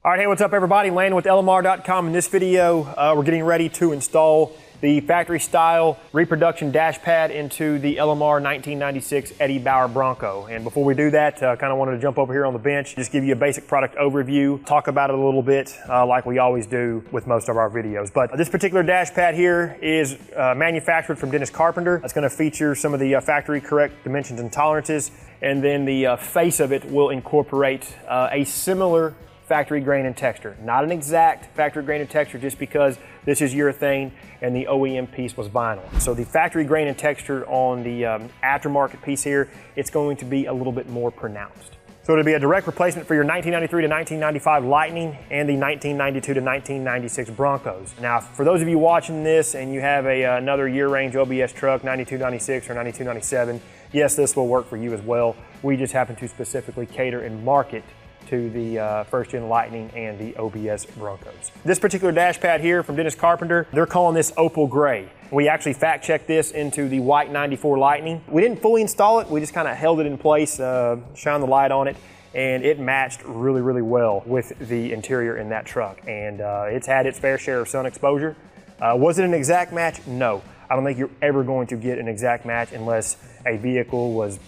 All right, hey, what's up everybody? Landan with LMR.com. In this video, we're getting ready to install the factory style reproduction dash pad into the LMR 1996 Eddie Bauer Bronco. And before we do that, kind of wanted to jump over here on the bench, just give you a basic product overview, talk about it a little bit like we always do with most of our videos. But this particular dash pad here is manufactured from Dennis Carpenter. It's going to feature some of the factory correct dimensions and tolerances, and then the face of it will incorporate a similar factory grain and texture. Not an exact factory grain and texture just because this is urethane and the OEM piece was vinyl. So the factory grain and texture on the aftermarket piece here, it's going to be a little bit more pronounced. So it'll be a direct replacement for your 1993 to 1995 Lightning and the 1992 to 1996 Broncos. Now, for those of you watching this and you have another year range OBS truck, 92, 96 or 92, 97, yes, this will work for you as well. We just happen to specifically cater and market to the first-gen Lightning and the OBS Broncos. This particular dash pad here from Dennis Carpenter, they're calling this opal gray. We actually fact-checked this into the white 94 Lightning. We didn't fully install it, we just kind of held it in place, shined the light on it, and it matched really, really well with the interior in that truck. And it's had its fair share of sun exposure. Was it an exact match? No. I don't think you're ever going to get an exact match unless a vehicle was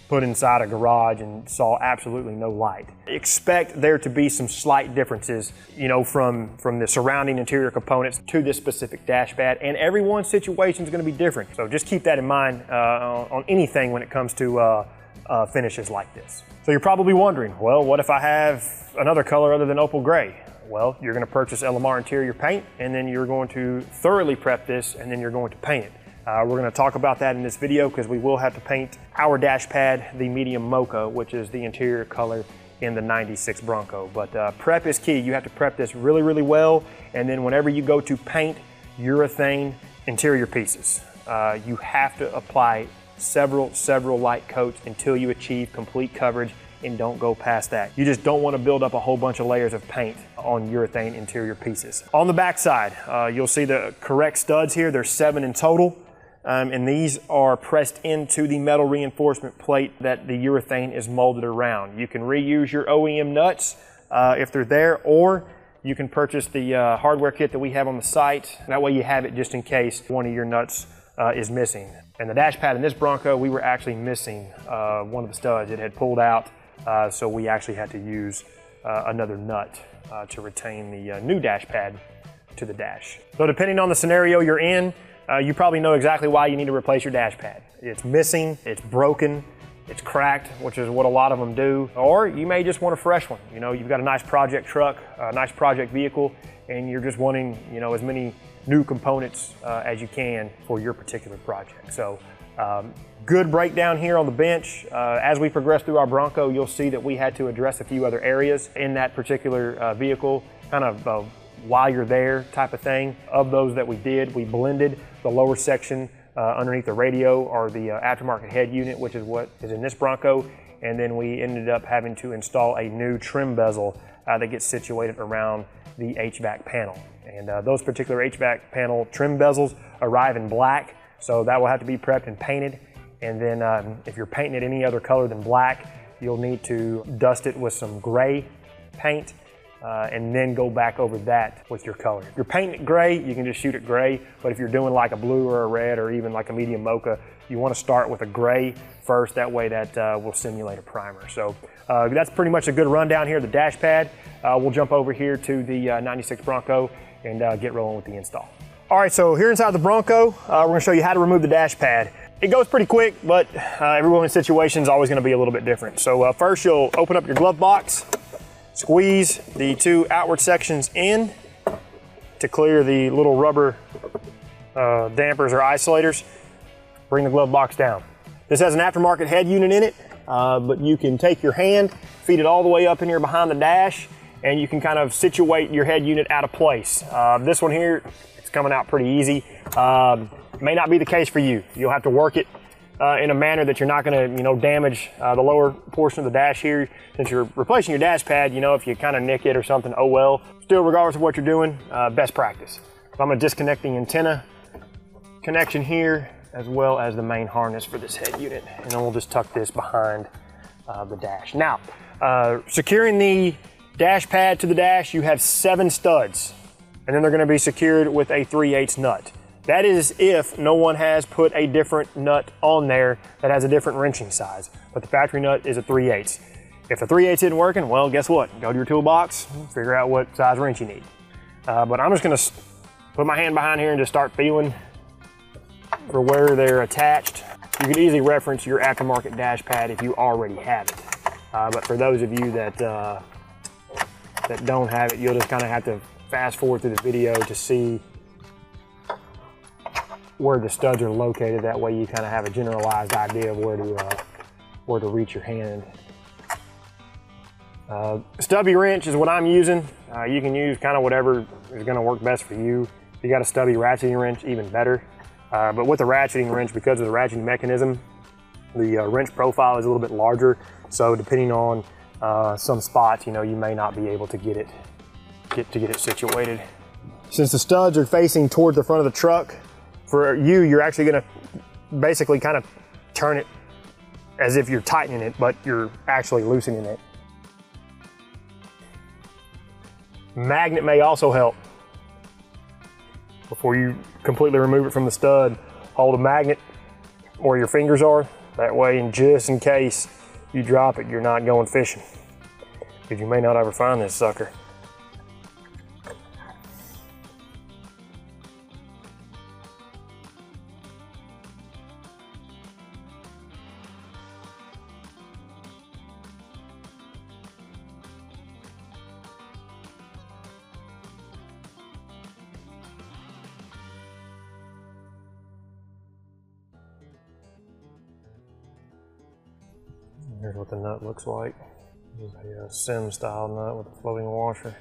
put inside a garage and saw absolutely no light. Expect there to be some slight differences, you know, from the surrounding interior components to this specific dash pad, and everyone's situation is going to be different. So just keep that in mind on anything when it comes to finishes like this. So you're probably wondering, well, what if I have another color other than opal gray? Well, you're going to purchase LMR interior paint, and then you're going to thoroughly prep this, and then you're going to paint it. We're going to talk about that in this video because we will have to paint our dash pad the medium mocha, which is the interior color in the 96 Bronco. But prep is key. You have to prep this really, really well. And then whenever you go to paint urethane interior pieces, you have to apply several light coats until you achieve complete coverage, and don't go past that. You just don't want to build up a whole bunch of layers of paint on urethane interior pieces. On the back side, you'll see the correct studs here. There's 7 in total. And these are pressed into the metal reinforcement plate that the urethane is molded around. You can reuse your OEM nuts if they're there, or you can purchase the hardware kit that we have on the site. That way you have it just in case one of your nuts is missing. And the dash pad in this Bronco, we were actually missing one of the studs. It had pulled out, so we actually had to use another nut to retain the new dash pad to the dash. So depending on the scenario you're in, you probably know exactly why you need to replace your dash pad. It's missing, it's broken, it's cracked, which is what a lot of them do. Or you may just want a fresh one. You know, you've got a nice project truck, a nice project vehicle, and you're just wanting, you know, as many new components as you can for your particular project. So good breakdown here on the bench. As we progress through our Bronco, you'll see that we had to address a few other areas in that particular vehicle, kind of while you're there type of thing. Of those that we did, we blended the lower section underneath the radio or the aftermarket head unit, which is what is in this Bronco, and then we ended up having to install a new trim bezel that gets situated around the HVAC panel. And those particular HVAC panel trim bezels arrive in black, so that will have to be prepped and painted. And then if you're painting it any other color than black, you'll need to dust it with some gray paint, and then go back over that with your color. If you're painting it gray, you can just shoot it gray, but if you're doing like a blue or a red or even like a medium mocha, you want to start with a gray first, that way that will simulate a primer. So that's pretty much a good rundown here of the dash pad. We'll jump over here to the 96 Bronco and get rolling with the install. All right, so here inside the Bronco, we're gonna show you how to remove the dash pad. It goes pretty quick, but everyone's situation is always gonna be a little bit different. So first you'll open up your glove box, squeeze the 2 outward sections in to clear the little rubber dampers or isolators. Bring the glove box down. This has an aftermarket head unit in it, but you can take your hand, feed it all the way up in here behind the dash, and you can kind of situate your head unit out of place. This one here, it's coming out pretty easy. May not be the case for you. You'll have to work it in a manner that you're not going to, you know, damage the lower portion of the dash here. Since you're replacing your dash pad, you know, if you kind of nick it or something, oh well. Still, regardless of what you're doing, best practice. So I'm going to disconnect the antenna connection here, as well as the main harness for this head unit, and then we'll just tuck this behind the dash. Now, securing the dash pad to the dash, you have 7 studs, and then they're going to be secured with a 3/8 nut. That is if no one has put a different nut on there that has a different wrenching size, but the factory nut is a 3/8. If the 3/8 isn't working, well, guess what? Go to your toolbox, figure out what size wrench you need. But I'm just going to put my hand behind here and just start feeling for where they're attached. You can easily reference your aftermarket dash pad if you already have it. But for those of you that don't have it, you'll just kind of have to fast forward through the video to see where the studs are located. That way you kind of have a generalized idea of where to reach your hand. Stubby wrench is what I'm using. You can use kind of whatever is going to work best for you. If you got a stubby ratcheting wrench, even better. But with the ratcheting wrench, because of the ratcheting mechanism, the wrench profile is a little bit larger. So depending on some spots, you know, you may not be able to get it situated. Since the studs are facing toward the front of the truck, for you, you're actually going to basically kind of turn it as if you're tightening it, but you're actually loosening it. Magnet may also help. Before you completely remove it from the stud, hold a magnet where your fingers are. That way, and just in case you drop it, you're not going fishing, because you may not ever find this sucker. Here's what the nut looks like. It's a sim style nut with a floating washer.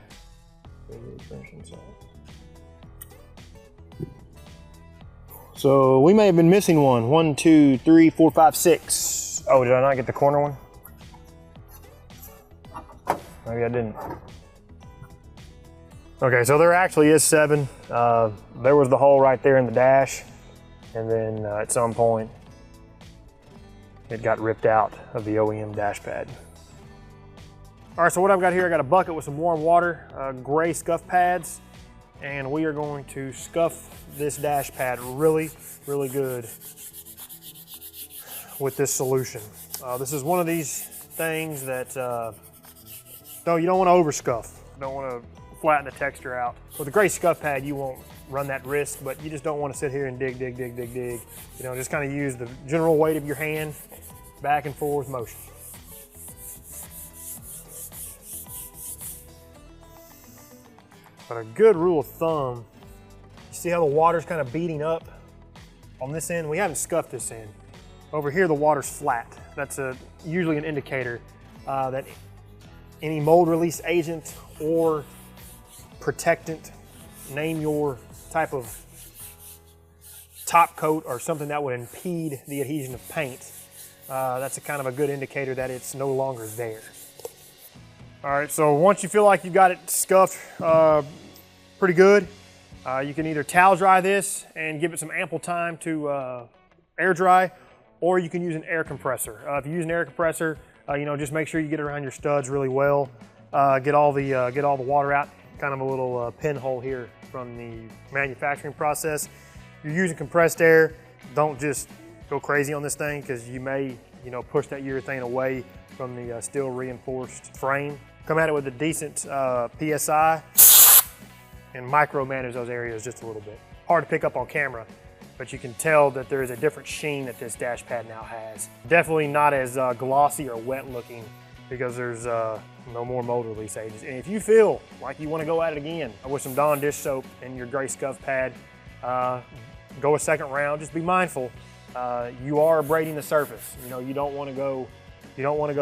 So we may have been missing one. 1, 2, 3, 4, 5, 6. Oh, did I not get the corner one? Maybe I didn't. Okay, so there actually is 7. There was the hole right there in the dash, and then at some point it got ripped out of the OEM dash pad. All right, so what I've got here, I got a bucket with some warm water, gray scuff pads, and we are going to scuff this dash pad really, really good with this solution. This is one of these things that, no, you don't want to over scuff. You don't want to flatten the texture out. With a gray scuff pad, you won't run that risk, but you just don't want to sit here and dig. You know, just kind of use the general weight of your hand, back and forth motion. But a good rule of thumb, you see how the water's kind of beating up on this end? We haven't scuffed this end. Over here, the water's flat. That's usually an indicator that any mold release agent or protectant, name your type of top coat or something that would impede the adhesion of paint. That's a kind of a good indicator that it's no longer there. All right, so once you feel like you got it scuffed pretty good, you can either towel dry this and give it some ample time to air dry, or you can use an air compressor. If you use an air compressor, you know, just make sure you get around your studs really well, get all the water out. Kind of a little pinhole here from the manufacturing process. You're using compressed air, don't just go crazy on this thing, because you may, you know, push that urethane away from the steel reinforced frame. Come at it with a decent PSI and micromanage those areas just a little bit. Hard to pick up on camera, but you can tell that there is a different sheen that this dash pad now has. Definitely not as glossy or wet looking, because there's no more mold release agents. And if you feel like you want to go at it again with some Dawn dish soap and your gray scuff pad, go a second round. Just be mindful. You are abrading the surface. You know, you don't want to go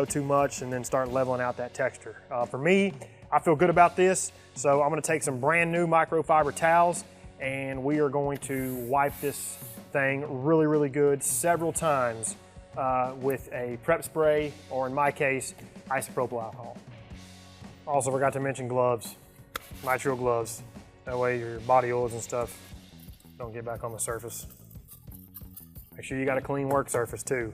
too much and then start leveling out that texture. For me, I feel good about this, so I'm going to take some brand new microfiber towels, and we are going to wipe this thing really, really good several times with a prep spray, or in my case, isopropyl alcohol. Also forgot to mention gloves, nitrile gloves. That way your body oils and stuff don't get back on the surface. Make sure you got a clean work surface too.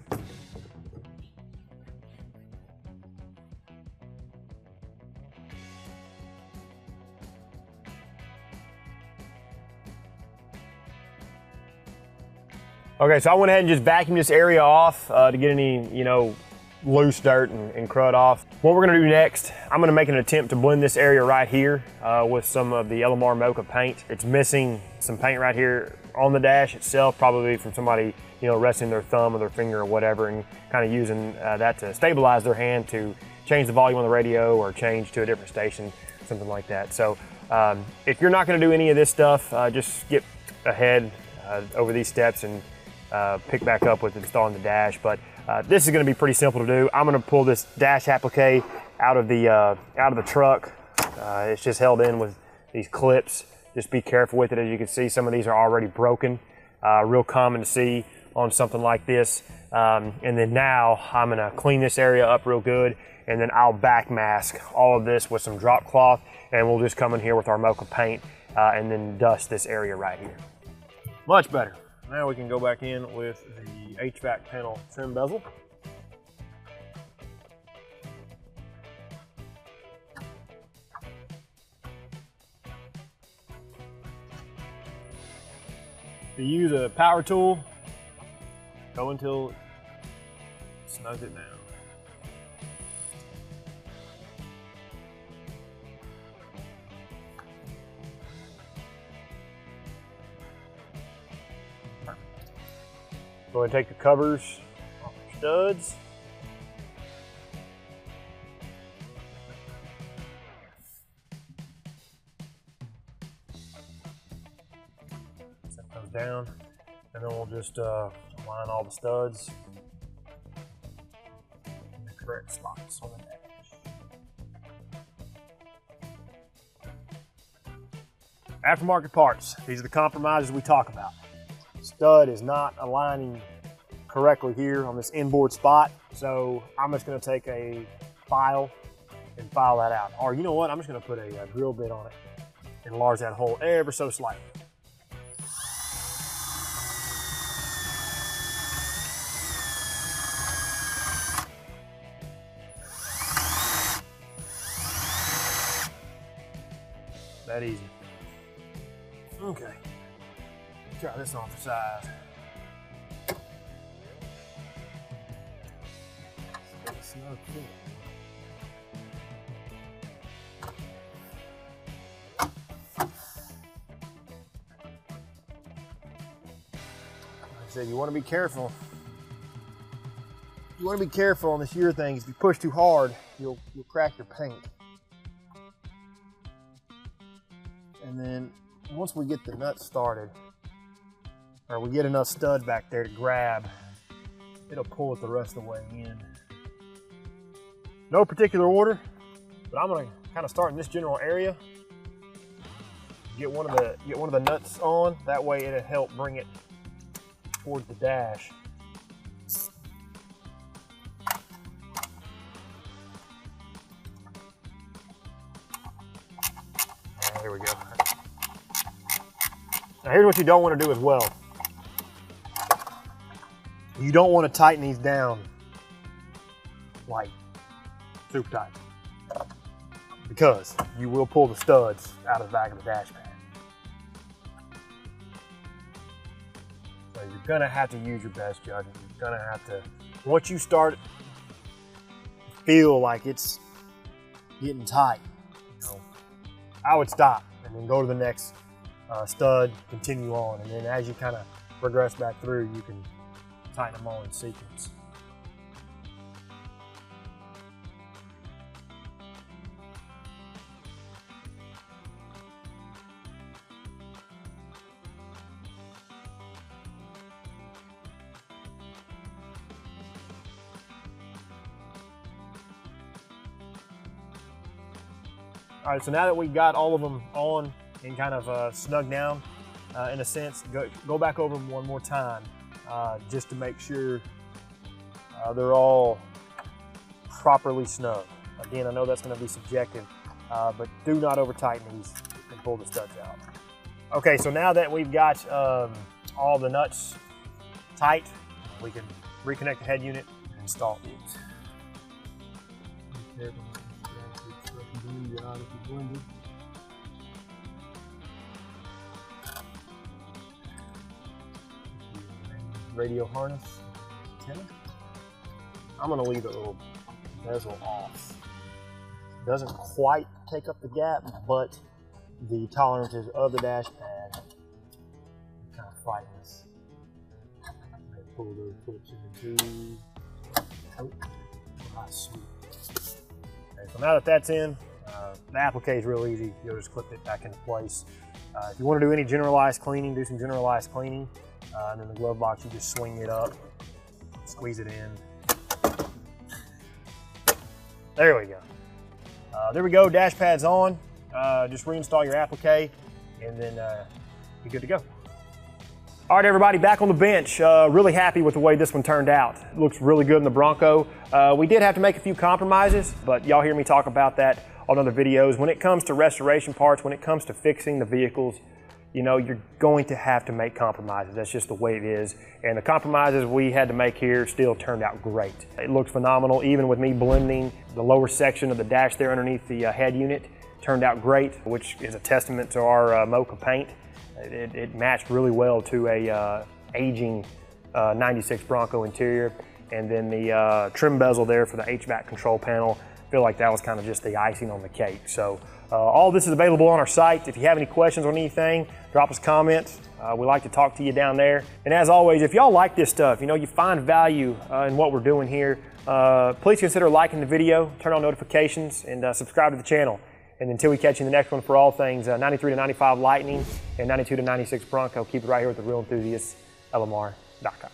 Okay, so I went ahead and just vacuumed this area off to get any, loose dirt and crud off. What we're gonna do next, I'm gonna make an attempt to blend this area right here with some of the LMR Mocha paint. It's missing some paint right here on the dash itself, probably from somebody, resting their thumb or their finger or whatever, and kind of using that to stabilize their hand to change the volume on the radio or change to a different station, something like that. So if you're not gonna do any of this stuff, just skip ahead over these steps and pick back up with installing the dash. But this is going to be pretty simple to do. I'm going to pull this dash applique out of the truck. It's just held in with these clips. Just be careful with it. As you can see, some of these are already broken. Real common to see on something like this. And then now I'm going to clean this area up real good, and then I'll back mask all of this with some drop cloth, and we'll just come in here with our Mocha paint and then dust this area right here. Much better. Now we can go back in with the HVAC panel trim bezel. If you use a power tool, go until it snugs it down. Go ahead and take the covers off the studs. Set those down, and then we'll just align all the studs in the correct spots on the dash. Aftermarket parts. These are the compromises we talk about. Stud is not aligning correctly here on this inboard spot, so I'm just going to take a file and file that out. Or you know what, I'm just going to put a drill bit on it and enlarge that hole ever so slightly. That easy. Okay. Try this on the side. Snug fit. Like I said, you want to be careful. You want to be careful on this urethane. If you push too hard, you'll crack your paint. And then once we get the nuts started, or we get enough stud back there to grab, it'll pull it the rest of the way in. No particular order, but I'm gonna kind of start in this general area. Get one of the nuts on. That way it'll help bring it towards the dash. There we go. Now here's what you don't want to do as well. You don't want to tighten these down like super tight, because you will pull the studs out of the back of the dash pad. So you're gonna have to use your best judgment. You're gonna have to, once you start feel like it's getting tight, I would stop and then go to the next stud, continue on, and then as you kind of progress back through, you can tighten them all in sequence. All right, so now that we've got all of them on and kind of snug down, in a sense, go back over them one more time, just to make sure they're all properly snug. Again, I know that's going to be subjective, but do not over tighten these and pull the studs out. Okay, so now that we've got all the nuts tight, we can reconnect the head unit and install these. radio harness antenna. I'm gonna leave the little bezel off. Doesn't quite take up the gap, but the tolerances of the dash pad kind of fighting this. Pull those clips into. Oh, sweet. Okay, so now that that's in, the applique is real easy. You'll just clip it back into place. If you want to do any generalized cleaning, do some generalized cleaning. And then the glove box, you just swing it up, squeeze it in. There we go. There we go, dash pad's on. Just reinstall your applique and then you're good to go. All right, everybody, back on the bench. Really happy with the way this one turned out. It looks really good in the Bronco. We did have to make a few compromises, but y'all hear me talk about that on other videos. When it comes to restoration parts, when it comes to fixing the vehicles, you know, you're going to have to make compromises. That's just the way it is. And the compromises we had to make here still turned out great. It looks phenomenal, even with me blending the lower section of the dash there underneath the head unit. Turned out great, which is a testament to our mocha paint. It matched really well to a aging 96 Bronco interior. And then the trim bezel there for the HVAC control panel, I feel like that was kind of just the icing on the cake. So all this is available on our site. If you have any questions on anything, drop us comments. We like to talk to you down there. And as always, if y'all like this stuff, you know, you find value in what we're doing here, please consider liking the video, turn on notifications, and subscribe to the channel. And until we catch you in the next one for all things 93 to 95 Lightning and 92 to 96 Bronco, keep it right here with the Real Enthusiasts, LMR.com.